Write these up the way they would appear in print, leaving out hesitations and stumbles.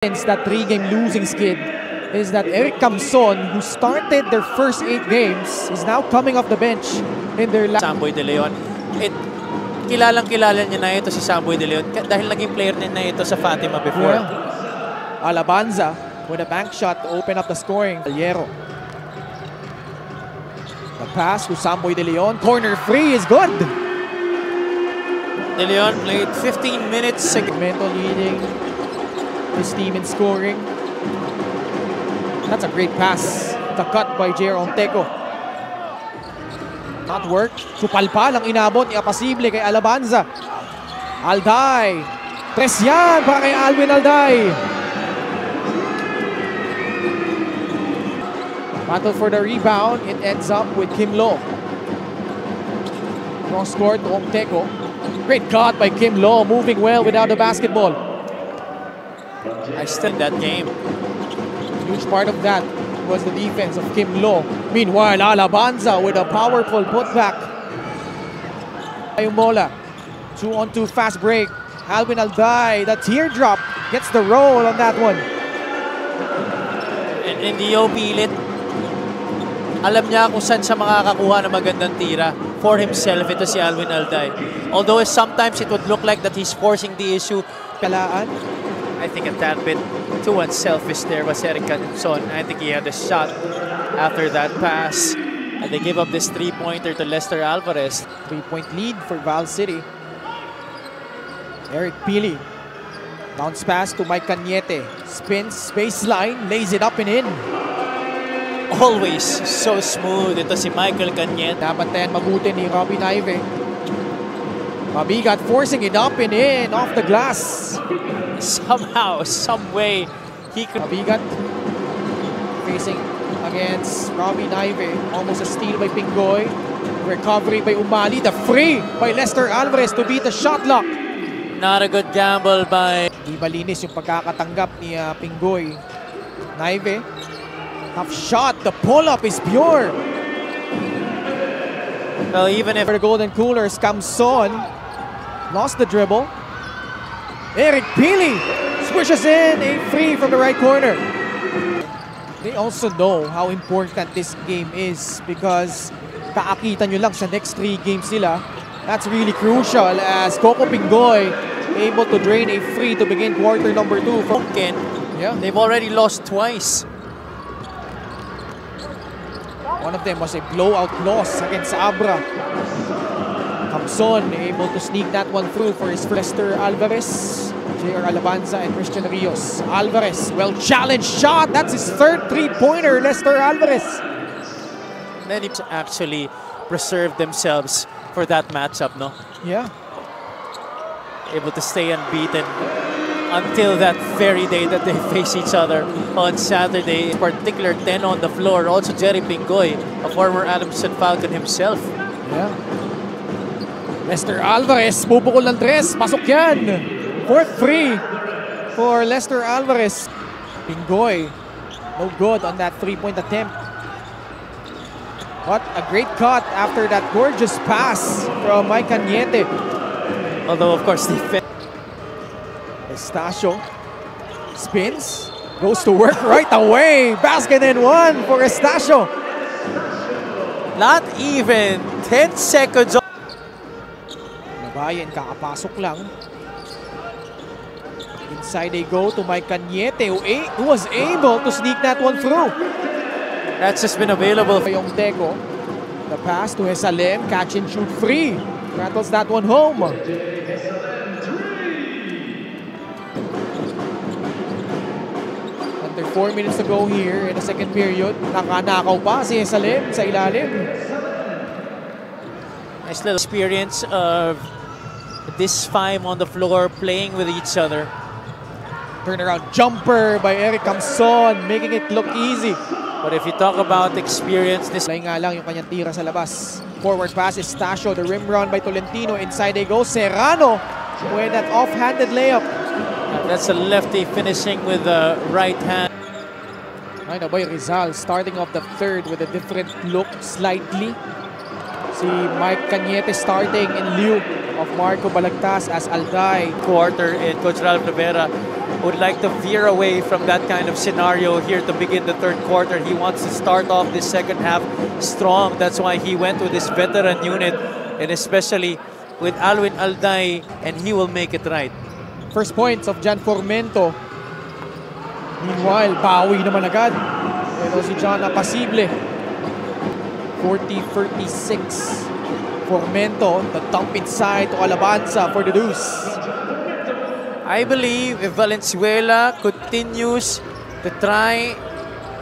That three-game losing skid is that Eric Camson, who started their first 8 games, is now coming off the bench in their last. Samboy De Leon. Kilalang-kilala niya na ito si Samboy De Leon dahil naging player din na ito sa Fatima before. Yeah. Alabanza with a bank shot to open up the scoring. Aliero. The pass to Samboy De Leon. Corner free is good. De Leon played 15 minutes. Segmento leading his team in scoring. That's a great pass. The cut by Jerome Teco. Not work. Supalpal ang inabot ni Apasible kay Alabanza. Alday. Tres yan para kay Alwin Alday. Battle for the rebound. It ends up with Kim Lo. Cross court to Teco. Great cut by Kim Lo, moving well without the basketball. I still in that game. Huge part of that was the defense of Kim Lo. Meanwhile, Alabanza with a powerful putback. Ayumola, 2-on-2 fast break. Alvin Alday, the teardrop, gets the roll on that one. And hindi pilit. Alam niya kung saan siya makakakuha ng magandang tira for himself. Ito si Alvin Alday. Although sometimes it would look like that he's forcing the issue. Kalaan. I think a tad bit too unselfish there was Eric Camson. I think he had a shot after that pass. And they give up this three-pointer to Lester Alvarez. 3-point lead for Val City. Eric Pili. Bounce pass to Mike Cañete. Spins, baseline, lays it up and in. Always so smooth. Ito si Michael Cañete. Nabantayan mabuti ni Robin Ive. Mabigat forcing it up and in off the glass. Somehow, some way, he could. Mabigat facing against Robin Ive. Almost a steal by Pingoy. Recovery by Umali. The free by Lester Alvarez to beat the shot lock. Not a good gamble by. Di malinis yung pagkakatanggap ni Pingoy. Naive. Tough shot. The pull-up is pure. Well, even if for the Golden Coolers, Camson lost the dribble. Eric Pili swishes in a free from the right corner. They also know how important this game is because kaakita nyo lang sa next 3 games nila. That's really crucial as Coco Pingoy able to drain a free to begin quarter number 2. From Ken, yeah, they've already lost twice. One of them was a blowout loss against Abra. Camson able to sneak that one through for his Lester Alvarez, J.R. Alabanza, and Christian Rios. Alvarez, well-challenged shot. That's his 3rd three-pointer, Lester Alvarez. Then it's actually preserved themselves for that matchup, no? Yeah. Able to stay unbeaten until that very day that they face each other on Saturday. In particular, 10 on the floor. Also, Jerry Pingoy, a former Adamson Falcon himself. Yeah. Lester Alvarez, bubukol ng 3. Pasok yan. 4th free for Lester Alvarez. Pingoy, no good on that 3-point attempt. What a great cut after that gorgeous pass from Mike Cañete. Although, of course, defense. Estacio spins, goes to work right away. Basket and 1 for Estacio. Not even 10 seconds. Nabayan, kakapasok lang. Inside they go to Mike Cañete who was able to sneak that one through. That's just been available. Yung Teco. The pass to Esalem, catch and shoot free. Rattles that one home. Under 4 minutes to go here in the second period. Nakanakaw pa si Esalem sa ilalim. Nice little experience of this 5 on the floor playing with each other. Turnaround jumper by Eric Camson, making it look easy. But if you talk about experience, this lay nga lang yung kanyang tira sa labas. Forward pass is Estacio, the rim run by Tolentino. Inside they go, Serrano with that off-handed layup. That's a lefty finishing with the right hand. Ay na ba yung Rizal starting off the 3rd with a different look slightly. Si Mike Cañete starting in lieu of Marco Balagtas as Alday. Quarter, and Coach Ralph Rivera would like to veer away from that kind of scenario here to begin the third quarter. He wants to start off this second half strong. That's why he went with this veteran unit, and especially with Alwin Alday, and he will make it right. First points of Jan Formento. Meanwhile, bawi naman agad. Pero si Jan Apasible. 40-36. Formento, the dump inside to Alabanza for the deuce. I believe if Valenzuela continues to try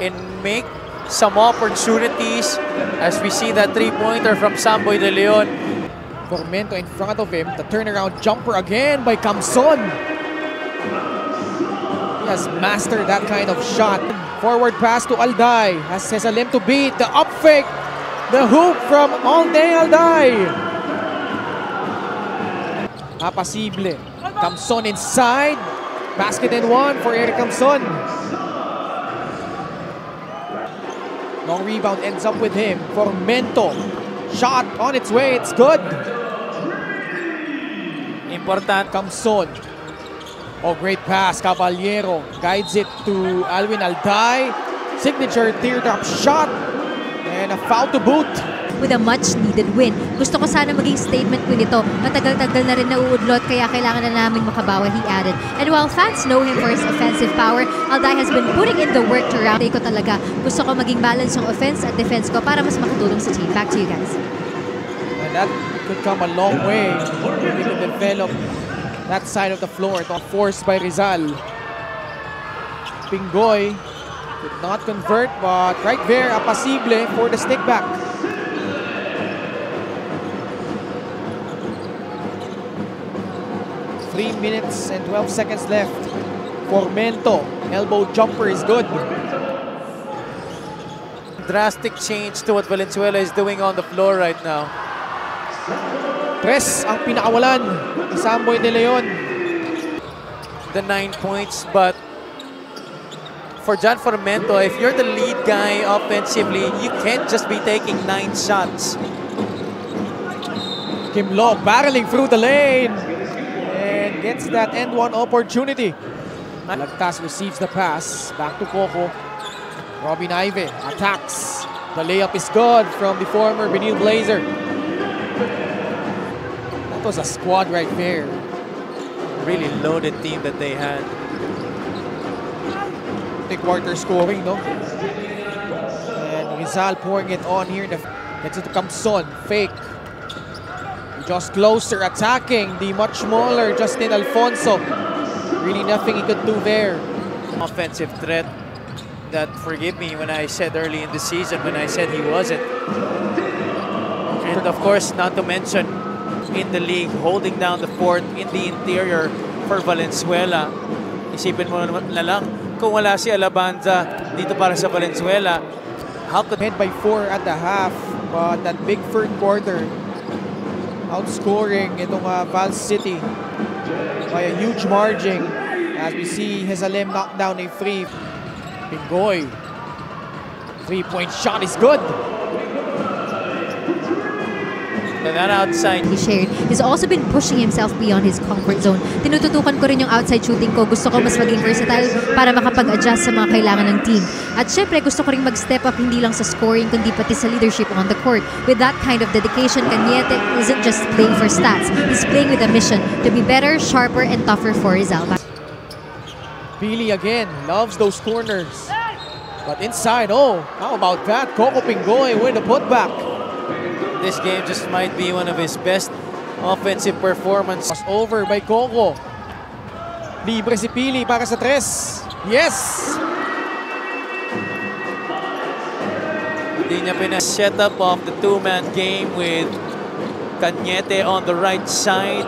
and make some opportunities, as we see that three-pointer from Samboy de Leon. Formento in front of him. The turnaround jumper again by Camson. He has mastered that kind of shot. Forward pass to Alday. Has Cesalim to beat. The up fake. The hoop from Alday Alday. Apasible. Camson inside. Basket and one for Eric Camson. Long rebound ends up with him. Formento. Shot on its way. It's good. Important. Camson. Oh, great pass. Caballero guides it to Alwin Alday. Signature teardrop shot. And a foul to boot. With a much-needed win. Gusto ko sana maging statement win ito. Matagal-tagal na rin nauudlot kaya kailangan na namin makabawa, he added. And while fans know him for his offensive power, Alday has been putting in the work to round. Ko talaga. Gusto ko maging balance yung offense at defense ko para mas makatulong sa team. Back to you guys. And that could come a long way. They could develop that side of the floor. Ito forced by Rizal. Pingoy could not convert, but right there, Apasible for the stick back. Three minutes and 12 seconds left. Formento, elbow jumper is good. Drastic change to what Valenzuela is doing on the floor right now. Tres ang pinakawalan ni Samboy de Leon. The 9 points, but for Jan Formento, if you're the lead guy offensively, you can't just be taking 9 shots. Kim Log barreling through the lane and gets that end one opportunity. Lagtas receives the pass. Back to Coco. Robin Ive attacks. The layup is good from the former Benil Blazer. That was a squad right there. Really loaded team that they had. Quarter scoring, no? And Rizal pouring it on here. Gets it to Camson. Fake. Just closer, attacking the much smaller Justin Alfonso. Really nothing he could do there. Offensive threat that, forgive me when I said early in the season when I said he wasn't. And of course, not to mention in the league, holding down the fort in the interior for Valenzuela. Isipin mo na lang, kung wala si Alabanza dito para sa Valenzuela, how could... Head by 4 at the half, but that big third quarter, outscoring itong Val City by a huge margin. As we see Hesalem knock down a free. Pingoy. 3-point shot is good. And that outside. He shared, he's also been pushing himself beyond his comfort zone. Tinututukan ko rin yung outside shooting ko. Gusto ko mas maging versatile para makapag-adjust sa mga kailangan ng team. At syempre, gusto ko rin mag-step up hindi lang sa scoring, kundi pati sa leadership on the court. With that kind of dedication, Cañete isn't just playing for stats. He's playing with a mission to be better, sharper, and tougher for Rizal. Pili again, loves those corners. But inside, oh, how about that? Coco Pingoy with the putback. This game just might be one of his best offensive performances. Over by Coco. Libre si Pili para sa tres. Yes! Hindi niya pina-set up of the two-man game with Cañete on the right side.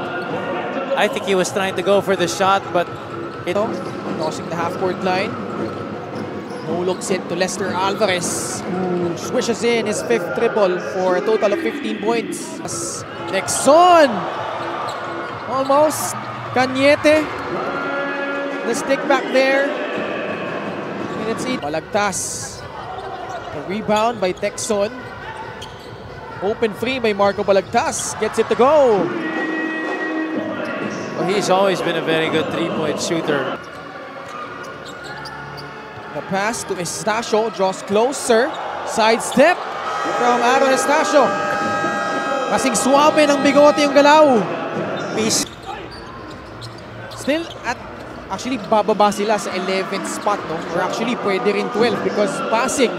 I think he was trying to go for the shot, but it... Crossing the half-court line. No-looks it to Lester Alvarez, who swishes in his 5th triple for a total of 15 points. Nexon! Almost. Cañete. The stick back there. And it's it. Balagtas. The rebound by Texon. Open free by Marco Balagtas. Gets it to go. Well, he's always been a very good three-point shooter. The pass to Estacio, draws closer. Sidestep from Aaron Estacio. Kasing suwabe ng bigote yung galaw. Still at, actually bababa sila sa 11th spot, no? Or actually pwede rin 12 because Pasig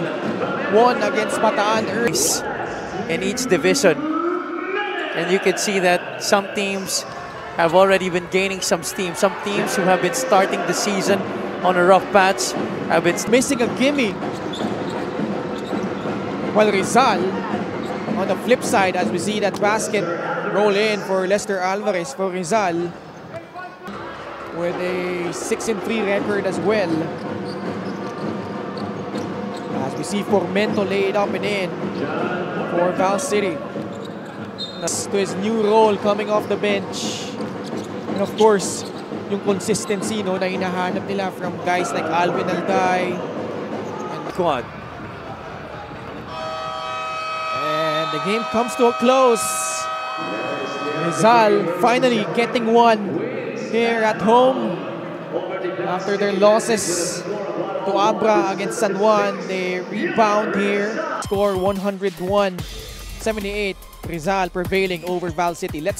won against Bataan early. In each division. And you can see that some teams have already been gaining some steam. Some teams who have been starting the season on a rough patch have been Missing a gimme. While Rizal, on the flip side, as we see that basket roll in for Lester Alvarez for Rizal, with a 6-3 record as well. As we see Formento laid up and in for Val City. To his new role coming off the bench. And of course, yung consistency, no, na hinahanap nila from guys like Alvin Alday. quad. And the game comes to a close. Rizal finally getting one here at home. After their losses to Abra against San Juan, they rebound here. Score 101-78. Rizal prevailing over Val City. Let's